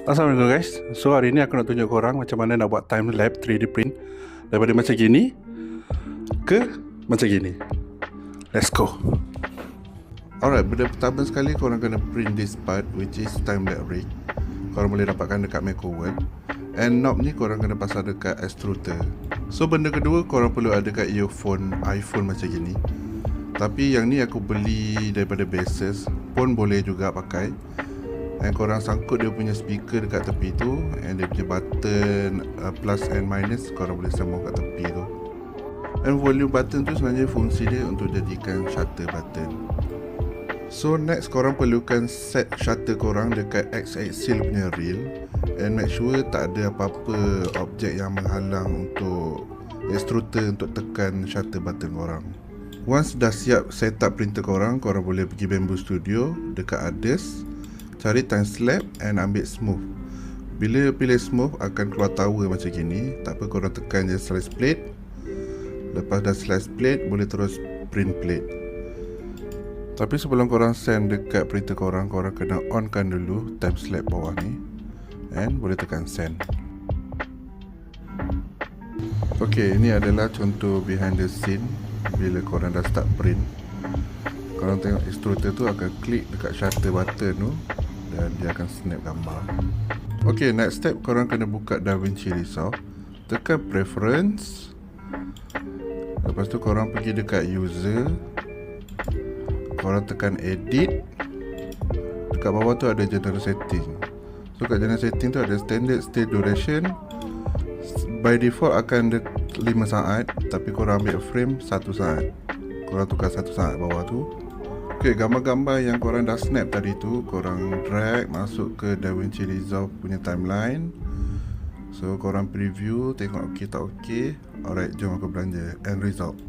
Assalamualaikum guys. So hari ni aku nak tunjuk korang macam mana nak buat time lapse 3D print daripada macam gini ke macam gini. Let's go. Alright, benda pertama sekali korang kena print this part, which is time lapse rig. Korang boleh dapatkan dekat Macworld. And knob ni korang kena pasang dekat extruder. So benda kedua korang perlu ada kat earphone iPhone macam gini. Tapi yang ni aku beli daripada Bases, pun boleh juga pakai. And korang sangkut dia punya speaker dekat tepi tu, and dia punya button plus and minus korang boleh sambung kat tepi tu. And volume button tu sebenarnya fungsi dia untuk jadikan shutter button. So next korang perlukan set shutter korang dekat X-axis punya reel, and make sure tak ada apa-apa objek yang menghalang untuk extruder untuk tekan shutter button korang. Once dah siap setup printer korang, korang boleh pergi Bamboo Studio dekat Others, cari time lapse and ambil smooth. Bila pilih smooth akan keluar tower macam gini. Tak apa, korang tekan je slice plate. Lepas dah slice plate boleh terus print plate. Tapi sebelum korang send dekat printer korang, korang kena onkan dulu time lapse bawah ni, and boleh tekan send. Ok, ini adalah contoh behind the scene bila korang dah start print. Korang tengok extruder tu akan klik dekat shutter button tu dan dia akan snap gambar. Ok, next step korang kena buka DaVinci Resolve, tekan preference. Lepas tu korang pergi dekat user, korang tekan edit. Dekat bawah tu ada general setting. So kat general setting tu ada standard state duration. By default akan 5 saat, tapi korang ambil frame 1 saat. Korang tukar 1 saat bawah tu. Ok, gambar-gambar yang korang dah snap tadi tu korang drag masuk ke DaVinci Resolve punya timeline. So korang preview, tengok ok tak ok. Alright, jom aku belanja end result.